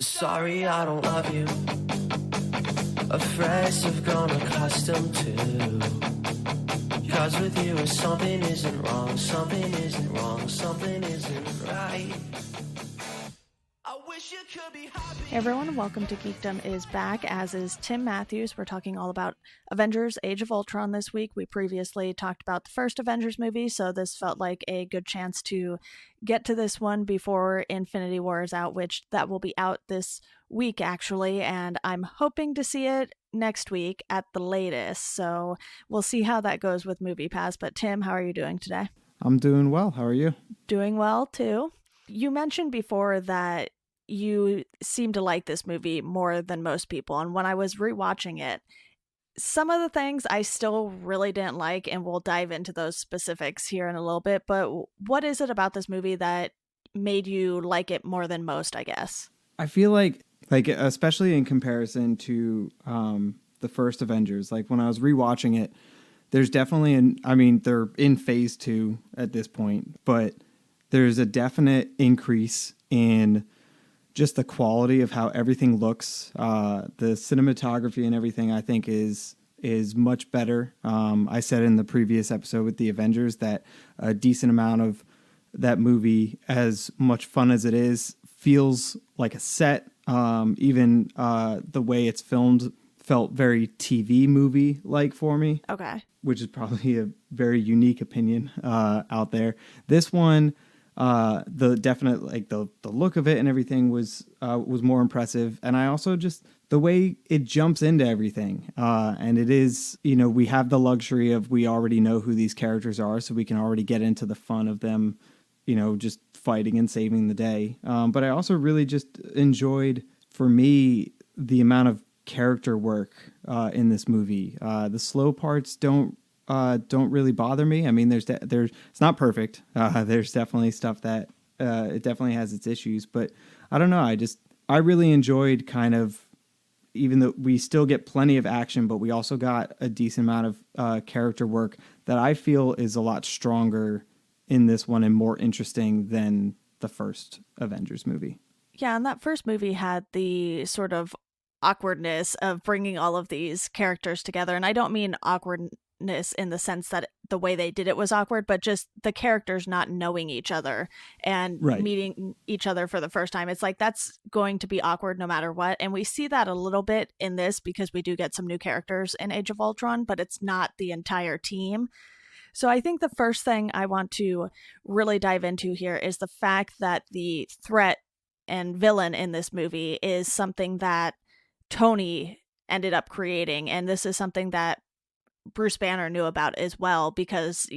Sorry, I don't love you. Afraid I've grown accustomed to. Cause with you something isn't wrong, something isn't wrong, something isn't right. I wish you could be happy. Hey everyone, welcome to Geekdom is back, as is Tim Matthews. We're talking all about Avengers Age of Ultron this week. We previously talked about the first Avengers movie, so this felt like a good chance to get to this one before Infinity War is out, which that will be out this week actually, and I'm hoping to see it next week at the latest, so we'll see how that goes with MoviePass. But Tim, how are you doing today? I'm doing well. How are you? Doing well too. You mentioned before that you seem to like this movie more than most people, and when I was rewatching it, some of the things I still really didn't like, and we'll dive into those specifics here in a little bit. But what is it about this movie that made you like it more than most, I guess? I feel like especially in comparison to the first Avengers, like when I was rewatching it, there's definitely they're in phase 2 at this point, but there's a definite increase in just the quality of how everything looks. The cinematography and everything, I think, is much better. I said in the previous episode with the Avengers that a decent amount of that movie, as much fun as it is, feels like a set. Even the way it's filmed felt very TV movie-like for me. Okay. Which is probably a very unique opinion out there. This one, the look of it and everything was more impressive, and I also just the way it jumps into everything, and it is, we have the luxury of, we already know who these characters are, so we can already get into the fun of them, just fighting and saving the day. But I also really just enjoyed, for me, the amount of character work in this movie. The slow parts don't really bother me. I mean, there's it's not perfect. There's definitely stuff that it definitely has its issues, but I don't know. I really enjoyed kind of, even though we still get plenty of action, but we also got a decent amount of character work that I feel is a lot stronger in this one and more interesting than the first Avengers movie. Yeah, and that first movie had the sort of awkwardness of bringing all of these characters together, and I don't mean awkwardness in the sense that the way they did it was awkward, but just the characters not knowing each other and meeting each other for the first time. It's like, that's going to be awkward no matter what, and we see that a little bit in this because we do get some new characters in Age of Ultron, but it's not the entire team. So I think the first thing I want to really dive into here is the fact that the threat and villain in this movie is something that Tony ended up creating, and this is something that Bruce Banner knew about as well, because,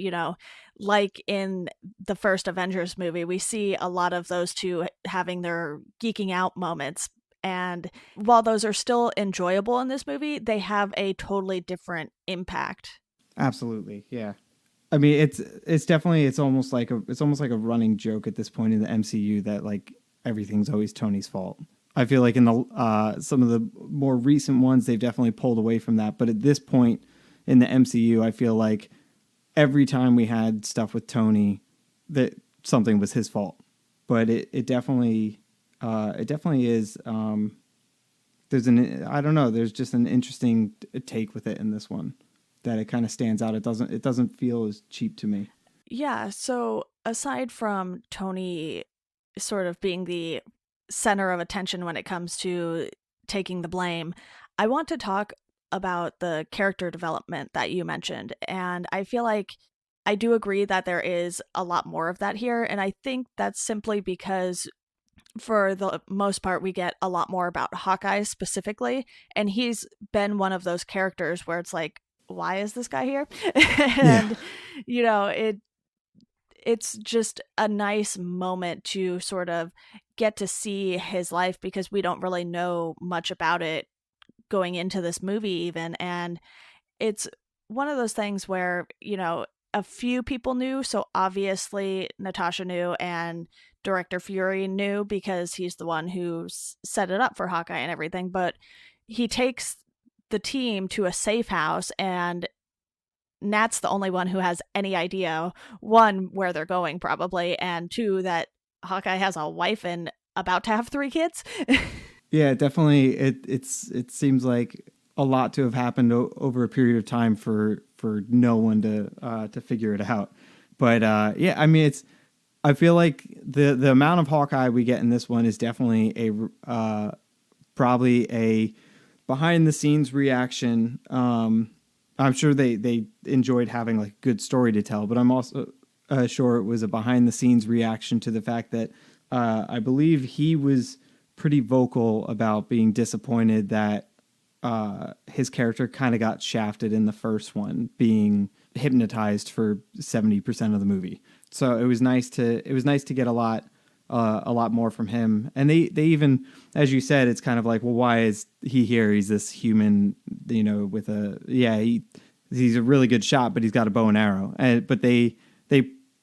like in the first Avengers movie, we see a lot of those two having their geeking out moments, and while those are still enjoyable in this movie, they have a totally different impact. Absolutely, yeah. I mean, it's almost like a running joke at this point in the MCU that, like, everything's always Tony's fault. I feel like in the some of the more recent ones, they've definitely pulled away from that, but at this point in the MCU, I feel like every time we had stuff with Tony, that something was his fault. But it definitely is. There's just an interesting take with it in this one, that it kind of stands out. It doesn't feel as cheap to me. Yeah. So aside from Tony sort of being the center of attention when it comes to taking the blame, I want to talk about the character development that you mentioned, and I feel like I do agree that there is a lot more of that here, and I think that's simply because for the most part we get a lot more about Hawkeye specifically, and he's been one of those characters where it's like, why is this guy here? And it's just a nice moment to sort of get to see his life, because we don't really know much about it going into this movie even, and it's one of those things where a few people knew. So obviously Natasha knew, and director Fury knew, because he's the one who set it up for Hawkeye and everything, but he takes the team to a safe house, and Nat's the only one who has any idea, one, where they're going probably, and two, that Hawkeye has a wife and about to have 3 kids. Yeah, definitely. It seems like a lot to have happened over a period of time for no one to figure it out. But yeah, I mean, I feel like the amount of Hawkeye we get in this one is definitely probably a behind the scenes reaction. I'm sure they enjoyed having like a good story to tell, but I'm also sure it was a behind the scenes reaction to the fact that I believe he was pretty vocal about being disappointed that his character kind of got shafted in the first one, being hypnotized for 70% of the movie. So it was nice to get a lot more from him. And they even, as you said, it's kind of like, well, why is he here? He's this human, with he's a really good shot, but he's got a bow and arrow. But they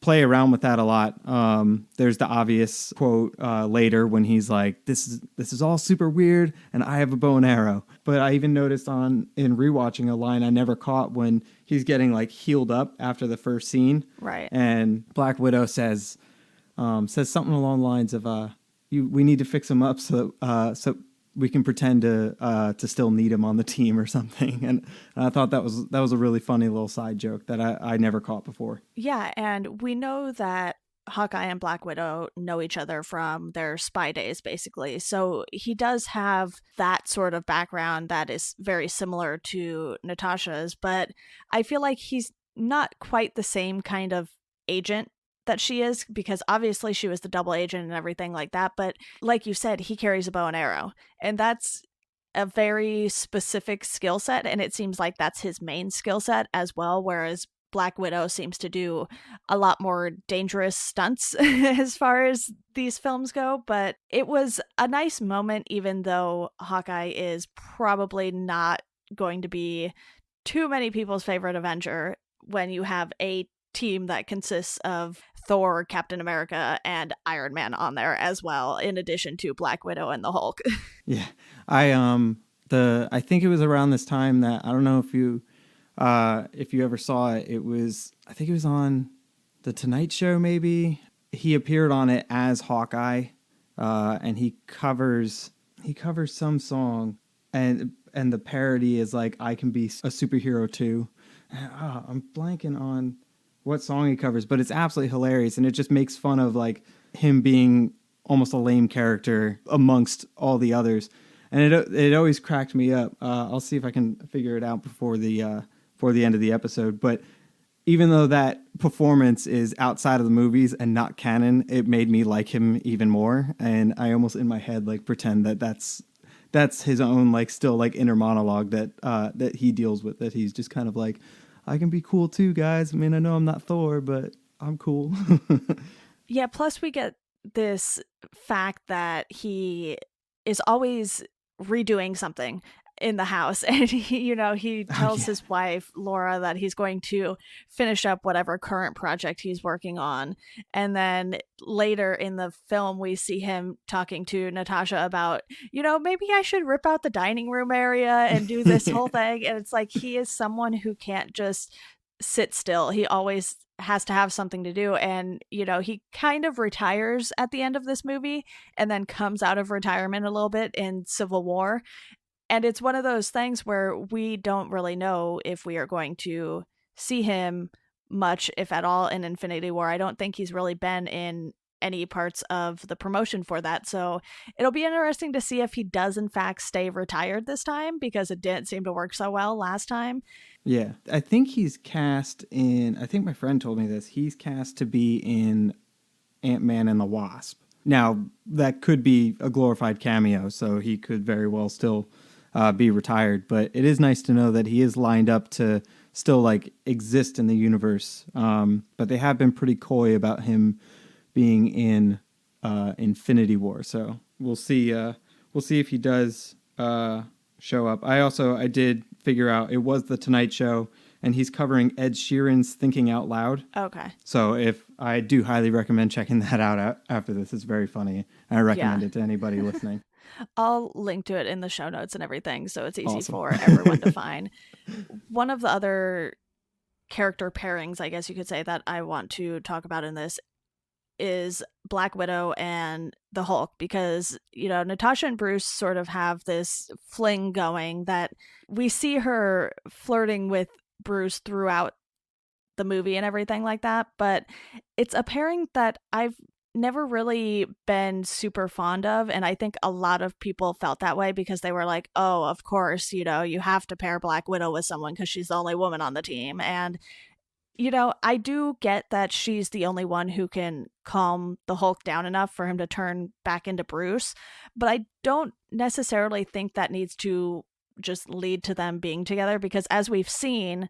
play around with that a lot. There's the obvious quote later when he's like, this is all super weird and I have a bow and arrow. But I even noticed in rewatching a line I never caught when he's getting like healed up after the first scene. Right. And Black Widow says something along the lines of we need to fix him up so we can pretend to still need him on the team or something. And I thought that was a really funny little side joke that I never caught before. Yeah, and we know that Hawkeye and Black Widow know each other from their spy days, basically. So he does have that sort of background that is very similar to Natasha's, but I feel like he's not quite the same kind of agent that she is, because obviously she was the double agent and everything like that. But like you said, he carries a bow and arrow, and that's a very specific skill set. And it seems like that's his main skill set as well. Whereas Black Widow seems to do a lot more dangerous stunts as far as these films go. But it was a nice moment, even though Hawkeye is probably not going to be too many people's favorite Avenger when you have a team that consists of Thor, Captain America, and Iron Man on there as well, in addition to Black Widow and the Hulk. Yeah. I think it was around this time that, I don't know if you ever saw it. I think it was on The Tonight Show, maybe. He appeared on it as Hawkeye, and he covers some song, and the parody is like, I can be a superhero too. I'm blanking on what song he covers, but it's absolutely hilarious, and it just makes fun of like him being almost a lame character amongst all the others, and it always cracked me up. I'll see if I can figure it out before the end of the episode. But even though that performance is outside of the movies and not canon, it made me like him even more, and I almost in my head like pretend that's his own like still like inner monologue that he deals with, that he's just kind of like, I can be cool too, guys. I mean, I know I'm not Thor, but I'm cool. Yeah, plus we get this fact that he is always redoing something in the house, and he tells his wife Laura that he's going to finish up whatever current project he's working on, and then later in the film we see him talking to Natasha about, maybe I should rip out the dining room area and do this whole thing. And it's like, he is someone who can't just sit still. He always has to have something to do, and he kind of retires at the end of this movie and then comes out of retirement a little bit in Civil War. And it's one of those things where we don't really know if we are going to see him much, if at all, in Infinity War. I don't think he's really been in any parts of the promotion for that. So it'll be interesting to see if he does in fact stay retired this time, because it didn't seem to work so well last time. Yeah, I think he's cast in, I think my friend told me this, he's cast to be in Ant-Man and the Wasp. Now, that could be a glorified cameo, so he could very well still be retired, but it is nice to know that he is lined up to still like exist in the universe. But they have been pretty coy about him being in Infinity War, so we'll see if he does show up. I did figure out it was The Tonight Show, and he's covering Ed Sheeran's Thinking Out Loud. Okay. So I do highly recommend checking that out after this. It's very funny. I recommend it to anybody listening. I'll link to it in the show notes and everything, so it's easy Awesome. for everyone to find. One of the other character pairings, I guess you could say, that I want to talk about in this is Black Widow and the Hulk, because, Natasha and Bruce sort of have this fling going that we see her flirting with Bruce throughout the movie and everything like that, but it's a pairing that I've never really been super fond of, and I think a lot of people felt that way because they were like, oh, of course, you have to pair Black Widow with someone because she's the only woman on the team. And I do get that she's the only one who can calm the Hulk down enough for him to turn back into Bruce, but I don't necessarily think that needs to just lead to them being together, because as we've seen,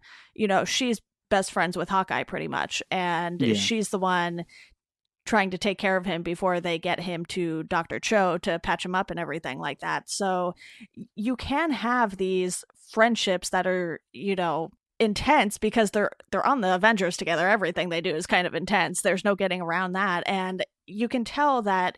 she's best friends with Hawkeye pretty much, and she's the one trying to take care of him before they get him to Dr. Cho to patch him up and everything like that. So you can have these friendships that are, intense because they're on the Avengers together. Everything they do is kind of intense. There's no getting around that. And you can tell that,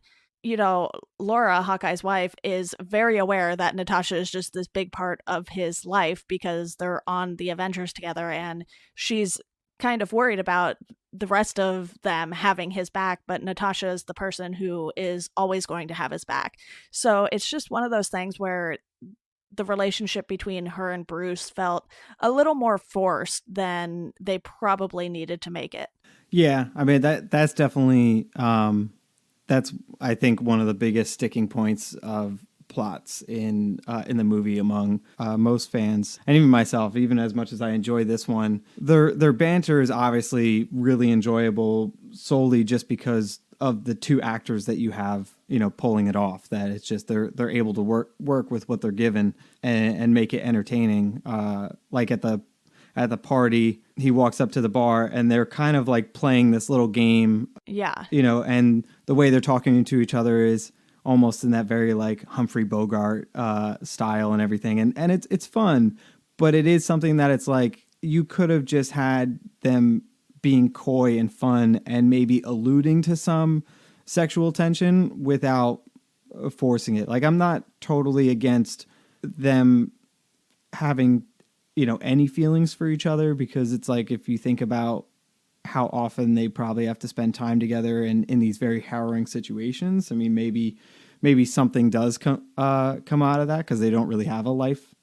Laura, Hawkeye's wife, is very aware that Natasha is just this big part of his life because they're on the Avengers together, and she's kind of worried about the rest of them having his back, but Natasha is the person who is always going to have his back. So it's just one of those things where the relationship between her and Bruce felt a little more forced than they probably needed to make it. Yeah, I mean that's definitely that's, I think, one of the biggest sticking points of plots in the movie among most fans, and even myself. Even as much as I enjoy this one, their banter is obviously really enjoyable solely just because of the two actors that you have, pulling it off. That it's just they're able to work with what they're given and make it entertaining. Like at the party, he walks up to the bar and they're kind of like playing this little game. Yeah. And the way they're talking to each other is almost in that very like Humphrey Bogart style and everything. And it's fun, but it is something that it's like you could have just had them being coy and fun and maybe alluding to some sexual tension without forcing it. Like, I'm not totally against them having any feelings for each other, because it's like, if you think about how often they probably have to spend time together in these very harrowing situations, I mean, maybe something does come out of that because they don't really have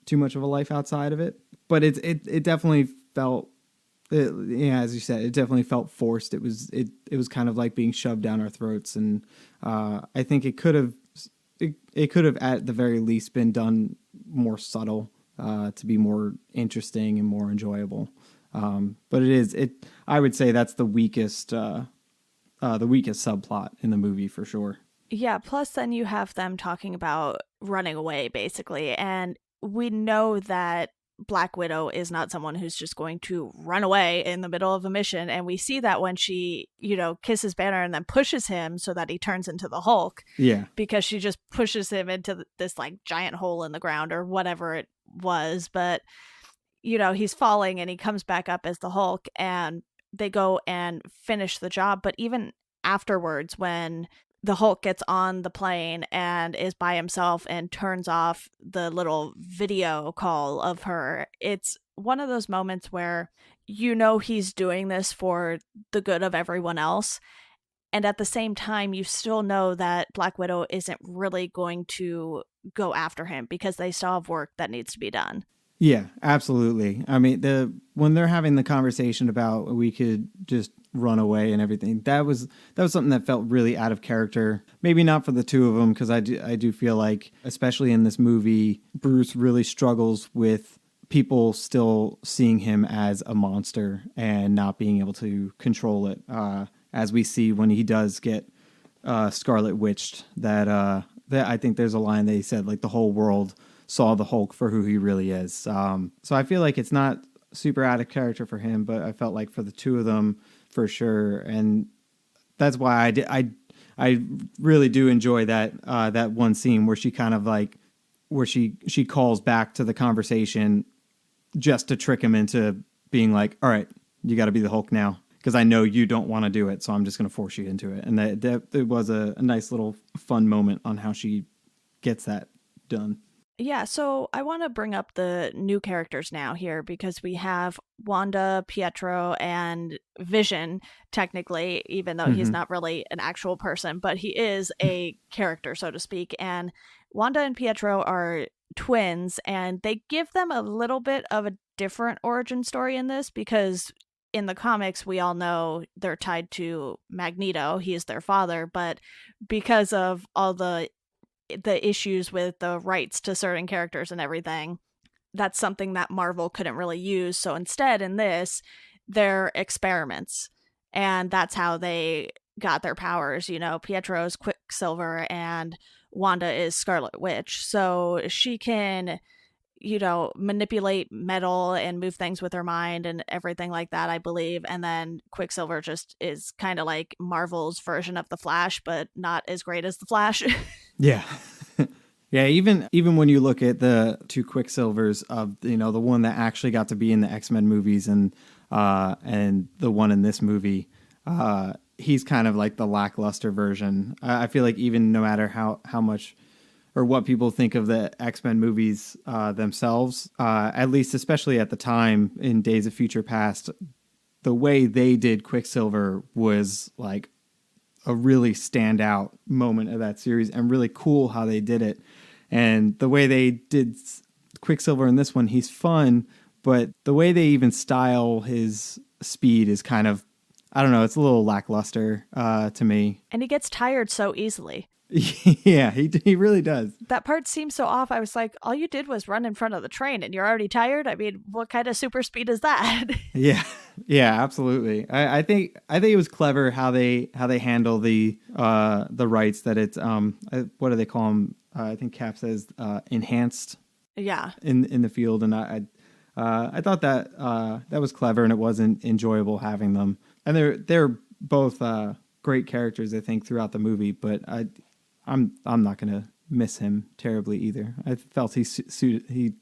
too much of a life outside of it. But it definitely felt, as you said, it definitely felt forced. It was kind of like being shoved down our throats, and I think it could have at the very least been done more subtle. To be more interesting and more enjoyable. But I would say that's the weakest subplot in the movie for sure. Yeah, plus then you have them talking about running away, basically. And we know that Black Widow is not someone who's just going to run away in the middle of a mission. And we see that when she, kisses Banner and then pushes him so that he turns into the Hulk. Yeah. Because she just pushes him into this like giant hole in the ground or whatever it was. But, he's falling and he comes back up as the Hulk, and they go and finish the job. But even afterwards, when the Hulk gets on the plane and is by himself and turns off the little video call of her, it's one of those moments where he's doing this for the good of everyone else. And at the same time, you still know that Black Widow isn't really going to go after him because they still have work that needs to be done. Yeah, absolutely. I mean, when they're having the conversation about we could just run away and everything, that was something that felt really out of character. Maybe not for the two of them, because I do feel like, especially in this movie, Bruce really struggles with people still seeing him as a monster and not being able to control it. As we see when he does get Scarlet Witched, that I think there's a line they said, like, the whole world saw the Hulk for who he really is. So I feel like it's not super out of character for him, but I felt like for the two of them, for sure. And that's why I really do enjoy that one scene where she kind of like, where she calls back to the conversation just to trick him into being like, all right, you got to be the Hulk now, because I know you don't want to do it, so I'm just going to force you into it. And that it was a nice little fun moment on how she gets that done. Yeah, so I want to bring up the new characters now here because we have Wanda, Pietro, and Vision, technically, even though he's Hmm. not really an actual person, but he is a character, so to speak. And Wanda and Pietro are twins, and they give them a little bit of a different origin story in this because in the comics, we all know they're tied to Magneto. He is their father, but because of all the issues with the rights to certain characters and everything, that's something that Marvel couldn't really use. So instead, in this, they're experiments. And that's how they got their powers. You know, Pietro's Quicksilver and Wanda is Scarlet Witch. So she can, you know, manipulate metal and move things with her mind and everything like that, I believe. And then Quicksilver just is kind of like Marvel's version of the Flash, but not as great as the Flash. Yeah. Yeah, even when you look at the two Quicksilvers of, you know, the one that actually got to be in the X-Men movies and the one in this movie, he's kind of like the lackluster version. I feel like even no matter how much or what people think of the X-Men movies themselves, at least especially at the time in Days of Future Past, the way they did Quicksilver was like a really standout moment of that series, and really cool how they did it. And the way they did Quicksilver in this one, he's fun, but the way they even style his speed is kind of, I don't know, it's a little lackluster to me. And he gets tired so easily. Yeah, he really does. That part seems so off. I was like, all you did was run in front of the train and you're already tired? I mean, what kind of super speed is that? Yeah, yeah, absolutely. I think it was clever how they handle the rights that it's what do they call them? I think Cap says enhanced Yeah. in the field, and I thought that that was clever, and it wasn't enjoyable having them. And they're both great characters, I think, throughout the movie. But I'm not gonna miss him terribly either. I felt he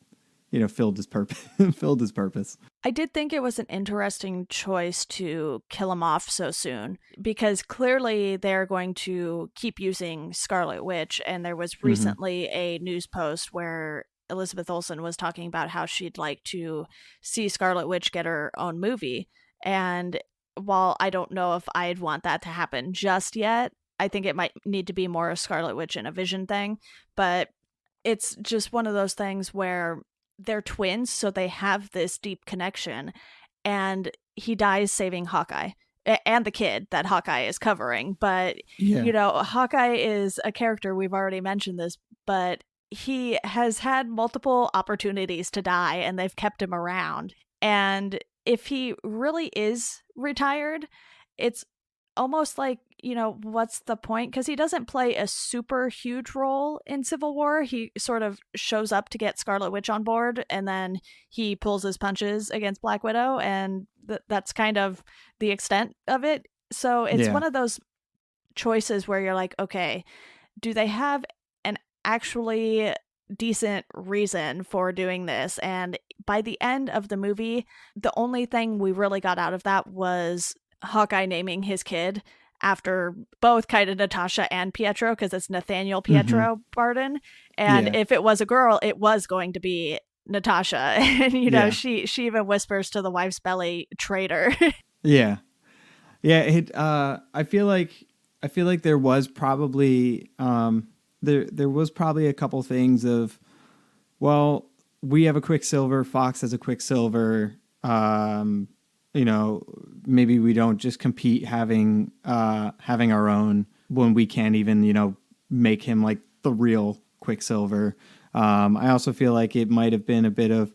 you know filled his purpose filled his purpose. I did think it was an interesting choice to kill him off so soon because clearly they're going to keep using Scarlet Witch. And there was Hmm. recently a news post where Elizabeth Olsen was talking about how she'd like to see Scarlet Witch get her own movie. And while I don't know if I'd want that to happen just yet, I think it might need to be more a Scarlet Witch and a Vision thing. But it's just one of those things where they're twins, so they have this deep connection. And he dies saving Hawkeye and the kid that Hawkeye is covering. But, Yeah. you know, Hawkeye is a character, we've already mentioned this, but he has had multiple opportunities to die and they've kept him around. And if he really is retired, it's almost like, you know, what's the point? Because he doesn't play a super huge role in Civil War. He sort of shows up to get Scarlet Witch on board, and then he pulls his punches against Black Widow, and that's kind of the extent of it. So it's Yeah. one of those choices where you're like, okay, do they have an actually decent reason for doing this? And by the end of the movie, the only thing we really got out of that was Hawkeye naming his kid after both Kaida Natasha and Pietro, because it's Nathaniel Hmm. Pietro Barden. And Yeah. if it was a girl, it was going to be Natasha. And you know, Yeah. she even whispers to the wife's belly, traitor. Yeah. Yeah. I feel like there was probably there was probably a couple things of, well, we have a Quicksilver, Fox has a Quicksilver. You know, maybe we don't just compete having our own when we can't even, you know, make him like the real Quicksilver. I also feel like it might have been a bit of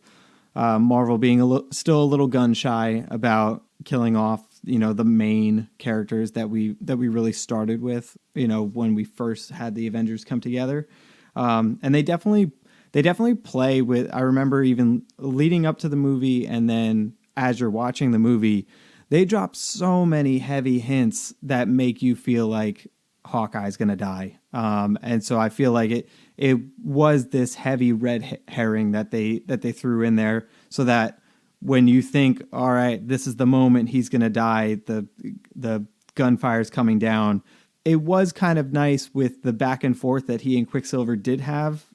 Marvel being still a little gun shy about killing off, you know, the main characters that we really started with, you know, when we first had the Avengers come together. And they definitely play with, I remember even leading up to the movie, and then as you're watching the movie, they drop so many heavy hints that make you feel like Hawkeye's gonna die. And so I feel like it was this heavy red herring that they threw in there, so that when you think, all right, this is the moment he's gonna die, the gunfire's coming down, it was kind of nice with the back and forth that he and Quicksilver did have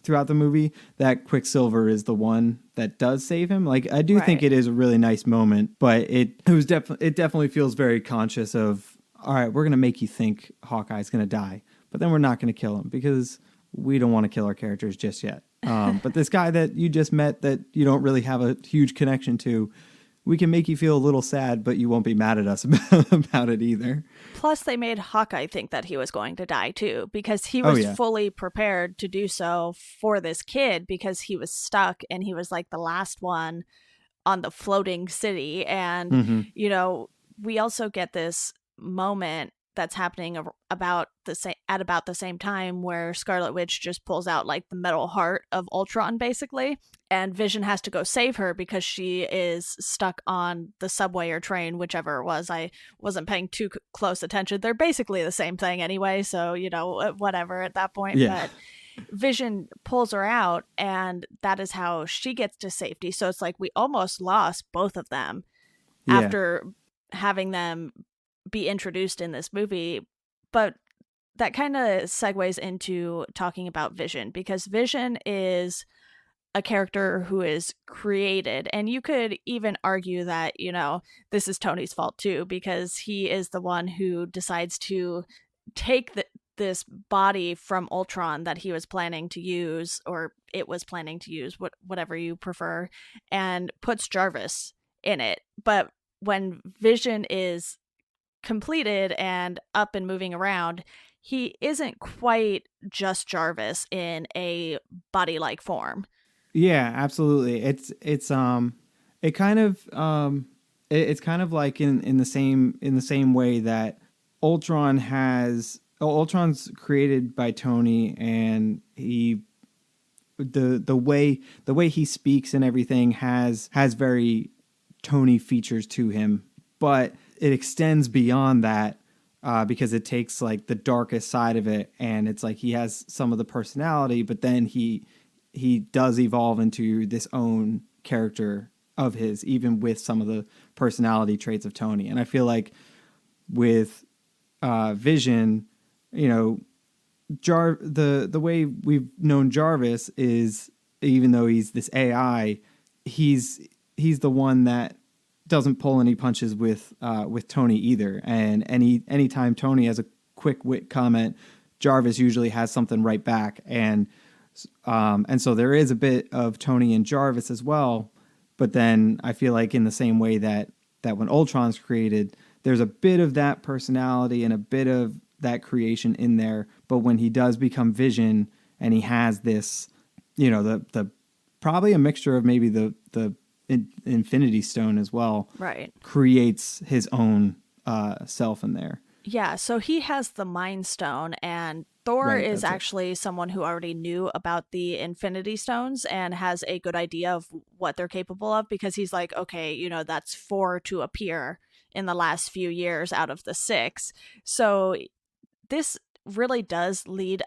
throughout the movie, that Quicksilver is the one that does save him. Like, I do think it is a really nice moment, but it definitely feels very conscious of, all right, we're going to make you think Hawkeye's going to die, but then we're not going to kill him because we don't want to kill our characters just yet. But this guy that you just met that you don't really have a huge connection to, we can make you feel a little sad, but you won't be mad at us about it either. Plus, they made Hawkeye think that he was going to die, too, because he was fully prepared to do so for this kid because he was stuck and he was like the last one on the floating city. And, you know, we also get this moment that's happening at about the same time where Scarlet Witch just pulls out like the metal heart of Ultron, basically. And Vision has to go save her because she is stuck on the subway or train, whichever it was. I wasn't paying too close attention. They're basically the same thing anyway, so, you know, whatever at that point. Yeah. But Vision pulls her out, and that is how she gets to safety. So it's like we almost lost both of them after having them be introduced in this movie. But that kind of segues into talking about Vision, because Vision is a character who is created, and you could even argue that, you know, this is Tony's fault too, because he is the one who decides to take this body from Ultron that he was planning to use, or it was planning to use, whatever you prefer, and puts Jarvis in it. But when Vision is completed and up and moving around, he isn't quite just Jarvis in a body-like form. Yeah, absolutely. It's kind of like in the same way that Ultron's created by Tony, and the way he speaks and everything has very Tony features to him, but it extends beyond that because it takes like the darkest side of it, and it's like he has some of the personality, but then he does evolve into this own character of his, even with some of the personality traits of Tony. And I feel like with Vision, you know, the way we've known Jarvis is, even though he's this AI, he's the one that doesn't pull any punches with Tony either. And anytime Tony has a quick wit comment, Jarvis usually has something right back. And so there is a bit of Tony and Jarvis as well. But then I feel like in the same way that when Ultron's created, there's a bit of that personality and a bit of that creation in there. But when he does become Vision, and he has this, you know, the probably a mixture of maybe the Infinity Stone as well, right, creates his own self in there. Yeah, so he has the Mind Stone, and Thor is actually someone who already knew about the Infinity Stones and has a good idea of what they're capable of, because he's like, okay, you know, that's 4 to appear in the last few years out of the 6. So this really does lead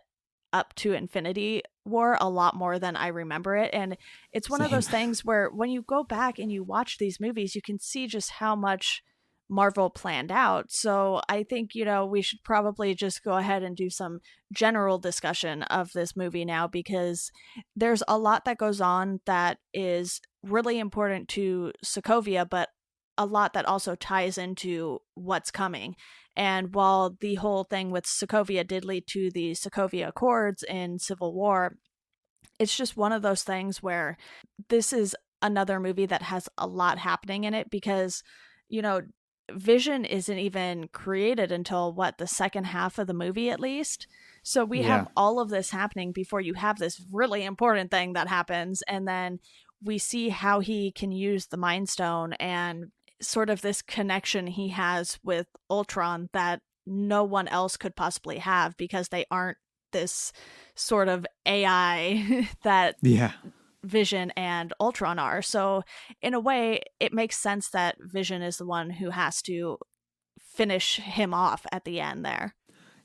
up to Infinity War a lot more than I remember it. And it's one of those things where when you go back and you watch these movies, you can see just how much Marvel planned out. So I think, you know, we should probably just go ahead and do some general discussion of this movie now, because there's a lot that goes on that is really important to Sokovia, but a lot that also ties into what's coming. And while the whole thing with Sokovia did lead to the Sokovia Accords in Civil War, it's just one of those things where this is another movie that has a lot happening in it, because, you know, Vision isn't even created until the second half of the movie, at least. So we have all of this happening before you have this really important thing that happens. And then we see how he can use the Mind Stone and sort of this connection he has with Ultron that no one else could possibly have, because they aren't this sort of AI that Vision and Ultron are. So in a way, it makes sense that Vision is the one who has to finish him off at the end there.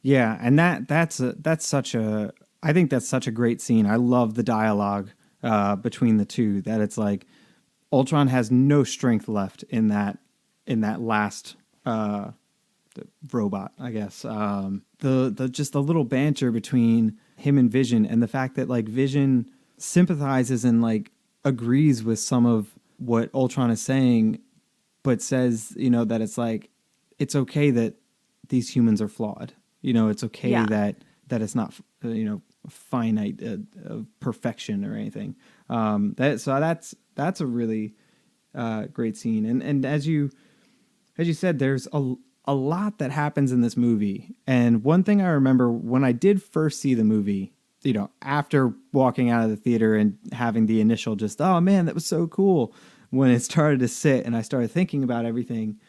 Yeah, and that's such a, I think that's such a great scene. I love the dialogue between the two, that it's like Ultron has no strength left in that last robot, I guess. The just the little banter between him and Vision, and the fact that like Vision sympathizes and like agrees with some of what Ultron is saying, but says, that it's like, it's okay that these humans are flawed. It's okay that it's not, finite perfection or anything. That's a really great scene. And as you said, there's a lot that happens in this movie. And one thing I remember when I did first see the movie, after walking out of the theater and having the initial just, oh man, that was so cool. When it started to sit and I started thinking about everything,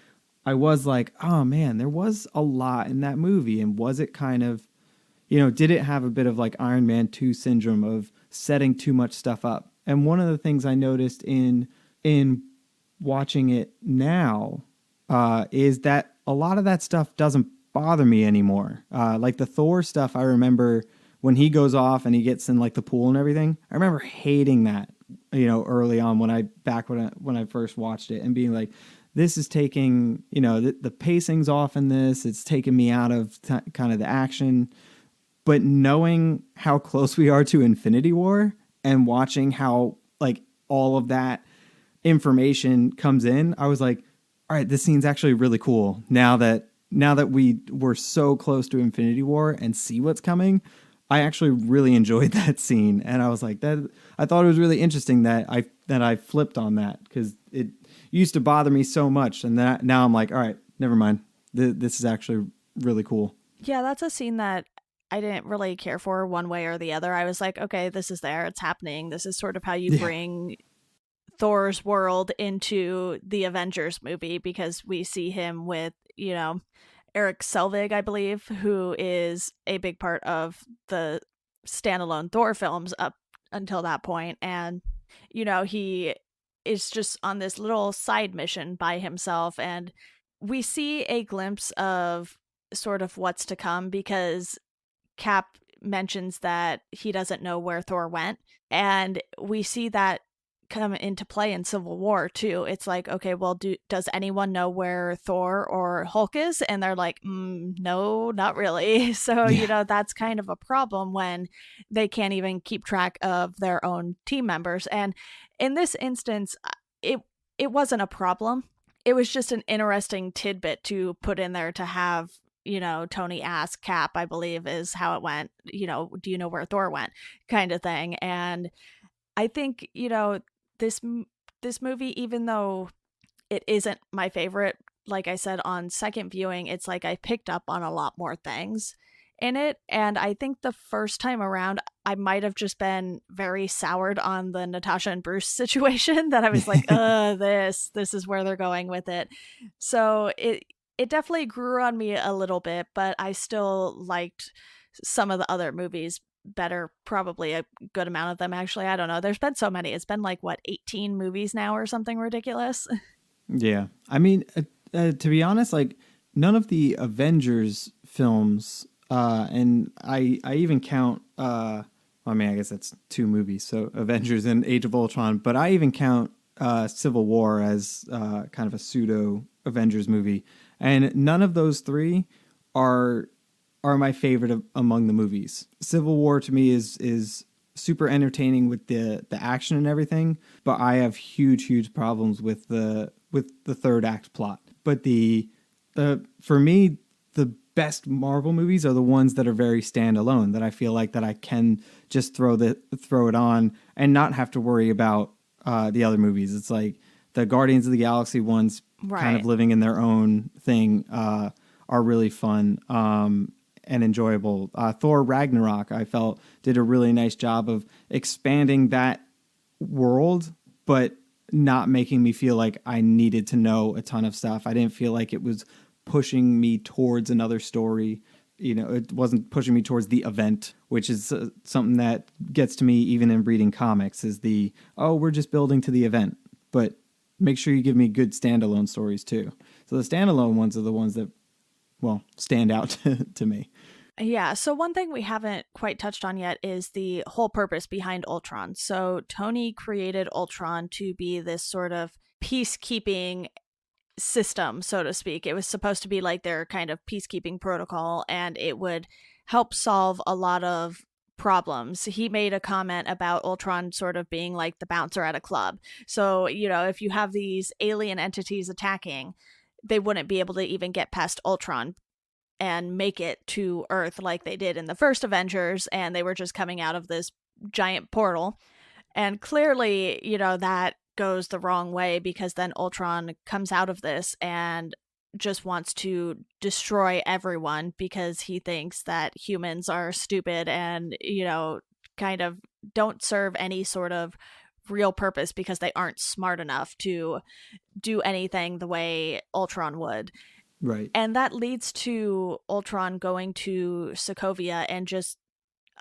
I was like, oh man, there was a lot in that movie. And was it kind of, did it have a bit of like Iron Man 2 syndrome of setting too much stuff up? And one of the things I noticed in watching it now is that a lot of that stuff doesn't bother me anymore. Like the Thor stuff, I remember when he goes off and he gets in like the pool and everything, I remember hating that, early on when I first watched it and being like, this is taking, the pacing's off in this. It's taking me out of kind of the action. But knowing how close we are to Infinity War and watching how like all of that information comes in, I was like, all right, this scene's actually really cool. Now that we were so close to Infinity War and see what's coming, I actually really enjoyed that scene. And I was like, I thought it was really interesting that I flipped on that, because it used to bother me so much. And now I'm like, all right, never mind. This is actually really cool. Yeah, that's a scene that I didn't really care for one way or the other. I was like, okay, this is there. It's happening. This is sort of how you bring Thor's world into the Avengers movie, because we see him with, Eric Selvig, I believe, who is a big part of the standalone Thor films up until that point. And, he is just on this little side mission by himself. And we see a glimpse of sort of what's to come, because Cap mentions that he doesn't know where Thor went. And we see that come into play in Civil War too. It's like, okay, well, does anyone know where Thor or Hulk is? And they're like, no, not really. So, that's kind of a problem when they can't even keep track of their own team members. And in this instance, it wasn't a problem. It was just an interesting tidbit to put in there to have, Tony ask Cap, I believe is how it went, do you know where Thor went, kind of thing. And I think, this movie, even though it isn't my favorite, like I said, on second viewing, it's like I picked up on a lot more things in it. And I think the first time around, I might have just been very soured on the Natasha and Bruce situation, that I was like, this is where they're going with it. So it definitely grew on me a little bit, but I still liked some of the other movies better, probably a good amount of them, actually. I don't know, there's been so many. It's been like 18 movies now or something ridiculous. Yeah, I mean, to be honest, like none of the Avengers films, and I even count I guess that's 2 movies, so Avengers and Age of Ultron, but I even count Civil War as kind of a pseudo Avengers movie, and none of those 3 are my favorite among the movies. Civil War to me is super entertaining with the action and everything, but I have huge problems with the third act plot. But for me, the best Marvel movies are the ones that are very standalone, that I feel like that I can just throw it on and not have to worry about the other movies. It's like the Guardians of the Galaxy ones, right, kind of living in their own thing, are really fun. And enjoyable. Thor Ragnarok, I felt, did a really nice job of expanding that world, but not making me feel like I needed to know a ton of stuff. I didn't feel like it was pushing me towards another story. It wasn't pushing me towards the event, which is something that gets to me even in reading comics, is we're just building to the event. But make sure you give me good standalone stories too. So the standalone ones are the ones that, stand out to me. Yeah, so one thing we haven't quite touched on yet is the whole purpose behind Ultron. So Tony created Ultron to be this sort of peacekeeping system, so to speak. It was supposed to be like their kind of peacekeeping protocol, and it would help solve a lot of problems. He made a comment about Ultron sort of being like the bouncer at a club. So, if you have these alien entities attacking, they wouldn't be able to even get past Ultron and make it to Earth like they did in the first Avengers, and they were just coming out of this giant portal. And clearly, that goes the wrong way, because then Ultron comes out of this and just wants to destroy everyone because he thinks that humans are stupid and, kind of don't serve any sort of real purpose because they aren't smart enough to do anything the way Ultron would. Right. And that leads to Ultron going to Sokovia and just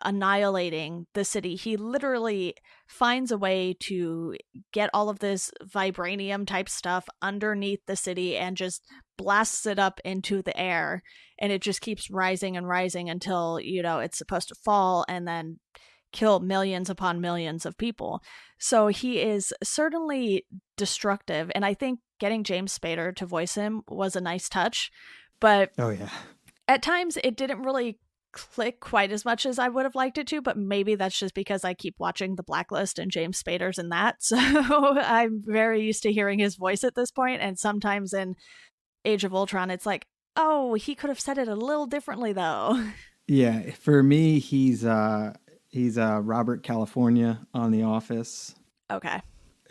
annihilating the city. He literally finds a way to get all of this vibranium type stuff underneath the city and just blasts it up into the air, and it just keeps rising and rising until it's supposed to fall and then kill millions upon millions of people. So he is certainly destructive, and I think getting James Spader to voice him was a nice touch, but Oh yeah. at times it didn't really click quite as much as I would have liked it to, but maybe that's just because I keep watching The Blacklist and James Spader's in that. So I'm very used to hearing his voice at this point, and sometimes in Age of Ultron it's like, oh, he could have said it a little differently though. Yeah, for me he's Robert California on The Office. Okay.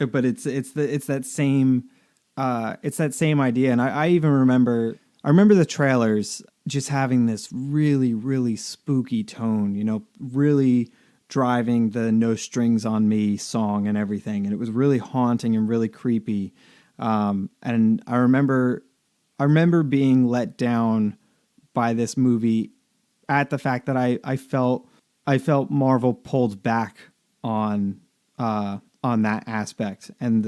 But it's that same idea, and I even remember the trailers just having this really, really spooky tone, really driving the No Strings on Me song and everything. And it was really haunting and really creepy. And I remember being let down by this movie at the fact that I felt Marvel pulled back on that aspect. And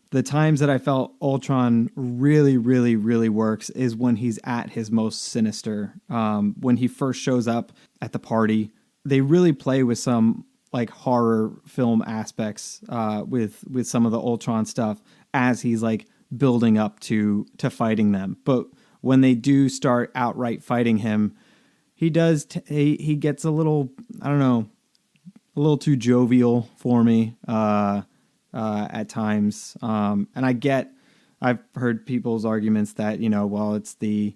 the times that I felt Ultron really, really, really works is when he's at his most sinister. When he first shows up at the party, they really play with some like horror film aspects with some of the Ultron stuff as he's like building up to fighting them. But when they do start outright fighting him, he gets a little, I don't know, a little too jovial for me. At times. And I've heard people's arguments that, well, it's the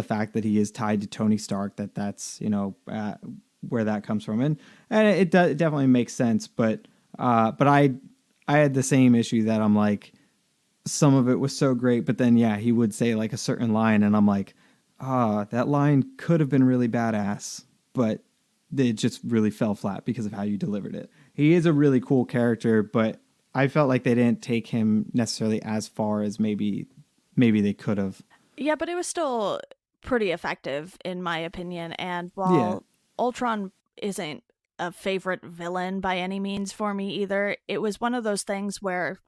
fact that he is tied to Tony Stark, that's, where that comes from. And it definitely makes sense. But I had the same issue that I'm like, some of it was so great, but then, yeah, he would say like a certain line and I'm like, that line could have been really badass, but it just really fell flat because of how you delivered it. He is a really cool character, but I felt like they didn't take him necessarily as far as maybe they could have. Yeah, but it was still pretty effective in my opinion. And while Ultron isn't a favorite villain by any means for me either, it was one of those things where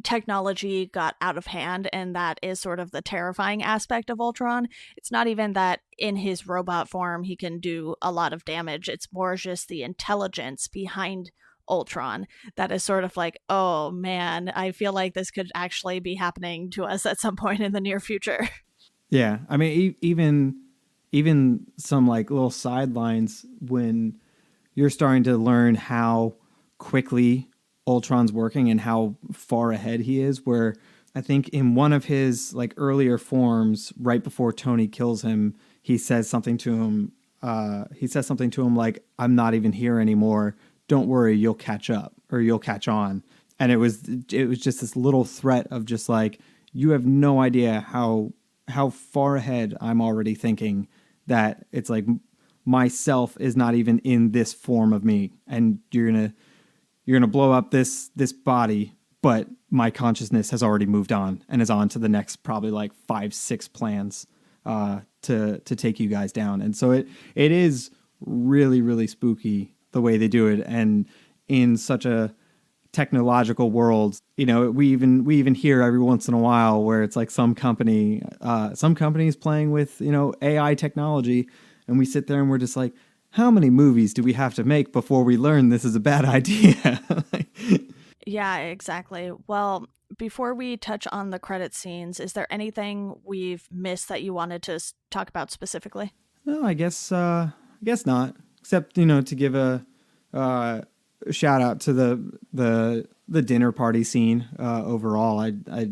technology got out of hand, and that is sort of the terrifying aspect of Ultron. It's not even that in his robot form he can do a lot of damage, it's more just the intelligence behind Ultron that is sort of like, oh man, I feel like this could actually be happening to us at some point in the near future. Yeah, I mean, even some like little sidelines when you're starting to learn how quickly Ultron's working and how far ahead he is, where I think in one of his like earlier forms, right before Tony kills him, he says something to him like, I'm not even here anymore. Don't worry, you'll catch up or you'll catch on. And it was just this little threat of just like, you have no idea how far ahead I'm already thinking, that it's like myself is not even in this form of me. And you're going to blow up this body, but my consciousness has already moved on and is on to the next probably like 5-6 plans to take you guys down. And so it is really, really spooky the way they do it. And in such a technological world, we even hear every once in a while where it's like some company is playing with, AI technology, and we sit there and we're just like, how many movies do we have to make before we learn this is a bad idea? Yeah, exactly. Well, Before we touch on the credit scenes, is there anything we've missed that you wanted to talk about specifically? No, I guess not. Except to give a shout out to the dinner party scene. Overall, I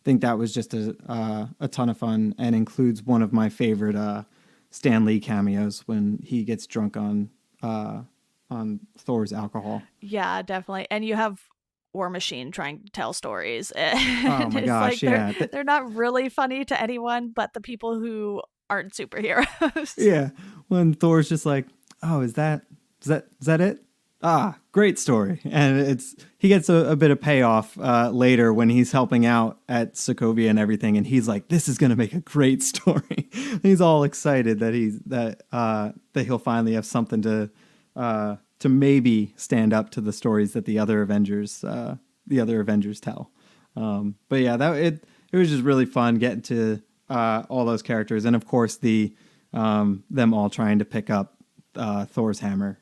think that was just a ton of fun and includes one of my favorite Stan Lee cameos when he gets drunk on Thor's alcohol. Yeah, definitely. And you have War Machine trying to tell stories. Oh my gosh, yeah. They're not really funny to anyone but the people who aren't superheroes. Yeah, when Thor's just like, "Oh, is that it? Ah, great story." And he gets a bit of payoff later when he's helping out at Sokovia and everything, and he's like, "This is gonna make a great story." He's all excited that he'll finally have something to maybe stand up to the stories that the other Avengers tell. But yeah, it was just really fun getting to all those characters, and of course them all trying to pick up Thor's hammer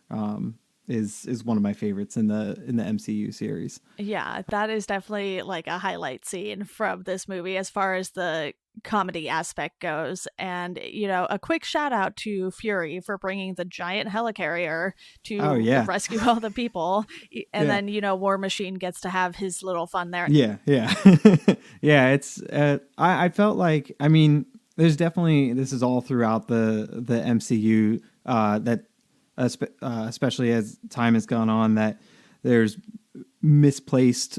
is one of my favorites in the MCU series. Yeah, that is definitely like a highlight scene from this movie as far as the comedy aspect goes. And, a quick shout out to Fury for bringing the giant helicarrier to rescue all the people. And then, War Machine gets to have his little fun there. Yeah. Yeah, it's I felt like, there's definitely, this is all throughout the MCU that especially as time has gone on, that there's misplaced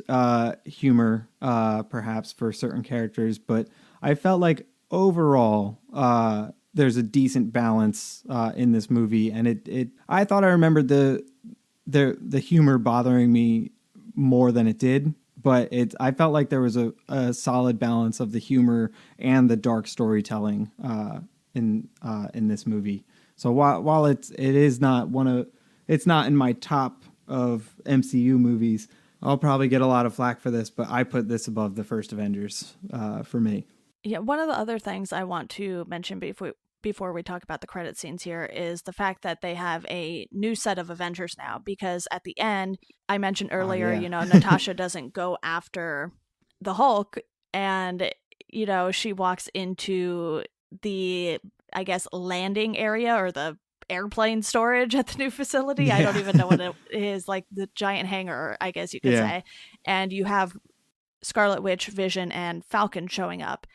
humor perhaps for certain characters, but I felt like overall there's a decent balance in this movie, and I thought I remembered the humor bothering me more than it did, but I felt like there was a solid balance of the humor and the dark storytelling in this movie. So while it's not it's not in my top of MCU movies, I'll probably get a lot of flack for this, but I put this above the first Avengers for me. Yeah, one of the other things I want to mention before we talk about the credit scenes here is the fact that they have a new set of Avengers now, because at the end, I mentioned earlier, Natasha doesn't go after the Hulk, and, she walks into the, I guess, landing area or the airplane storage at the new facility. Yeah. I don't even know what it is, like the giant hangar, I guess you could say. And you have Scarlet Witch, Vision, and Falcon showing up.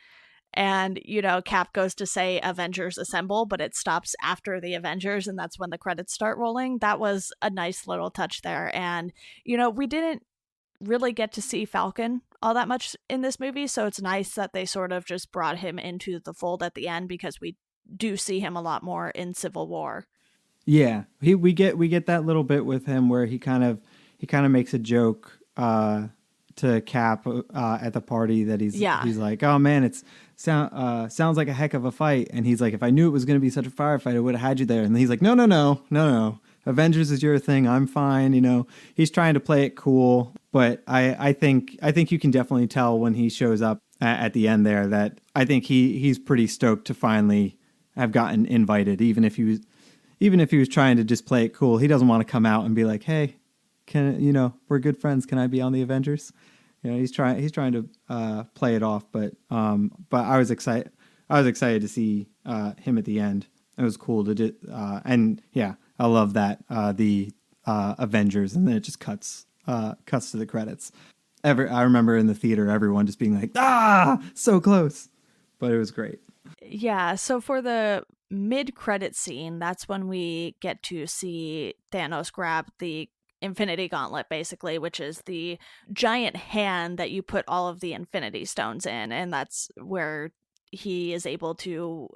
And, Cap goes to say Avengers Assemble, but it stops after the Avengers, and that's when the credits start rolling. That was a nice little touch there. And, we didn't really get to see Falcon all that much in this movie, so it's nice that they sort of just brought him into the fold at the end, because we do see him a lot more in Civil War. Yeah, we get that little bit with him where he kind of makes a joke to Cap at the party that he's like, "Oh man, it's sounds like a heck of a fight," and he's like, "If I knew it was going to be such a firefight, I would have had you there." And he's like, No. Avengers is your thing. I'm fine. He's trying to play it cool, but I think you can definitely tell when he shows up at the end there that I think he's pretty stoked to finally have gotten invited, even if he was trying to just play it cool. He doesn't want to come out and be like, "Hey, we're good friends. Can I be on the Avengers?" He's trying to play it off, but I was excited to see him at the end. It was cool to and yeah, I love that the Avengers, and then it just cuts to the credits. I remember in the theater everyone just being like, "Ah, so close," but it was great. Yeah, so for the mid-credit scene, that's when we get to see Thanos grab the Infinity Gauntlet, basically, which is the giant hand that you put all of the Infinity Stones in, and that's where he is able to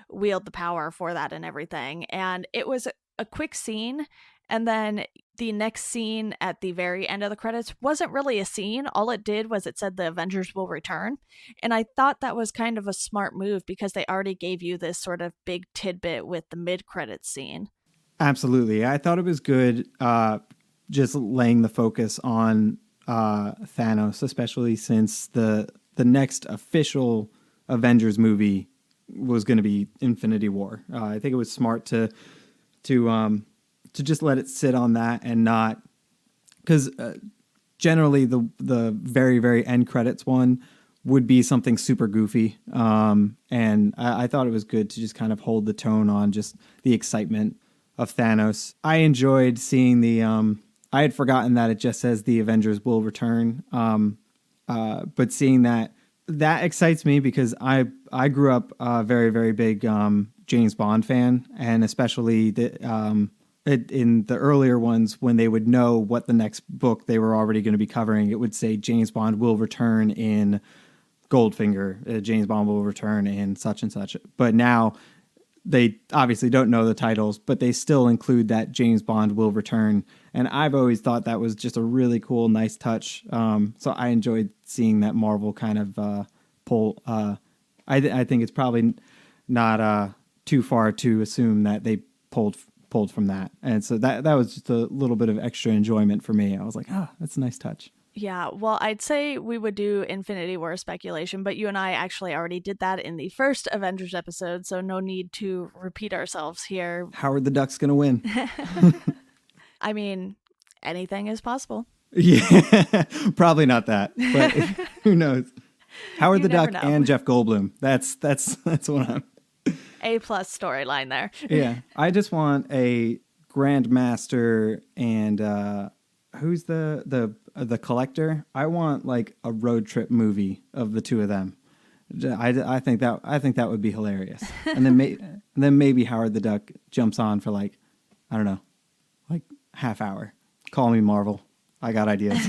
wield the power for that and everything. And it was a quick scene, and then the next scene at the very end of the credits wasn't really a scene. All it did was it said the Avengers will return. And I thought that was kind of a smart move, because they already gave you this sort of big tidbit with the mid-credits scene. Absolutely. I thought it was good just laying the focus on Thanos, especially since the next official Avengers movie was going to be Infinity War. I think it was smart to just let it sit on that and not, because generally the very, very end credits one would be something super goofy. And I thought it was good to just kind of hold the tone on just the excitement of Thanos. I enjoyed seeing I had forgotten that it just says the Avengers will return. But seeing that excites me because I grew up a very, very big James Bond fan, and especially in the earlier ones, when they would know what the next book they were already going to be covering, it would say James Bond will return in Goldfinger, James Bond will return in such and such. But now they obviously don't know the titles, but they still include that James Bond will return. And I've always thought that was just a really cool, nice touch. So I enjoyed seeing that Marvel kind of pull. I think it's probably not too far to assume that they pulled from that. And so that was just a little bit of extra enjoyment for me. I was like, that's a nice touch. Yeah, well, I'd say we would do Infinity War speculation, but you and I actually already did that in the first Avengers episode, so no need to repeat ourselves here. Howard the Duck's going to win. I mean, anything is possible. Yeah, probably not that, but who knows? Howard the Duck and Jeff Goldblum. That's what I'm... A+ storyline there. Yeah, I just want a Grandmaster and who's the collector? I want like a road trip movie of the two of them. I think that would be hilarious. And then maybe Howard the Duck jumps on for like, I don't know, like half hour. Call me Marvel. I got ideas.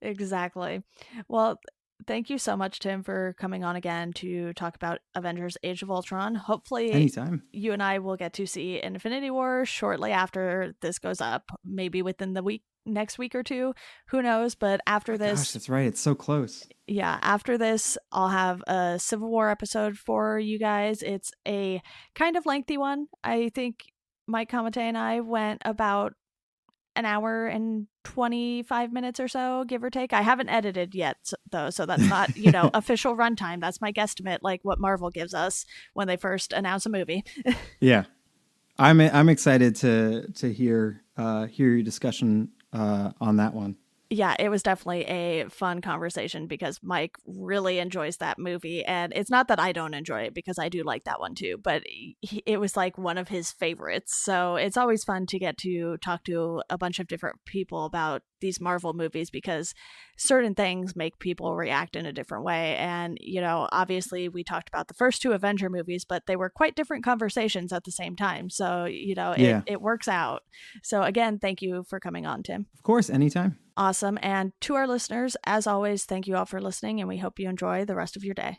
Exactly. Well, thank you so much, Tim, for coming on again to talk about Avengers Age of Ultron. Hopefully, anytime. You and I will get to see Infinity War shortly after this goes up, maybe within the next week or two. Who knows? But after this... Gosh, that's right. It's so close. Yeah, after this, I'll have a Civil War episode for you guys. It's a kind of lengthy one. I think Mike Kamate and I went about an hour and 25 minutes or so, give or take. I haven't edited yet, though, so that's not, official runtime. That's my guesstimate, like what Marvel gives us when they first announce a movie. Yeah, I'm excited to hear your discussion on that one. Yeah, it was definitely a fun conversation because Mike really enjoys that movie. And it's not that I don't enjoy it, because I do like that one too, but it was like one of his favorites. So it's always fun to get to talk to a bunch of different people about these Marvel movies, because certain things make people react in a different way. And, obviously we talked about the first two Avenger movies, but they were quite different conversations at the same time. So, it works out. So again, thank you for coming on, Tim. Of course, anytime. Awesome. And to our listeners, as always, thank you all for listening, and we hope you enjoy the rest of your day.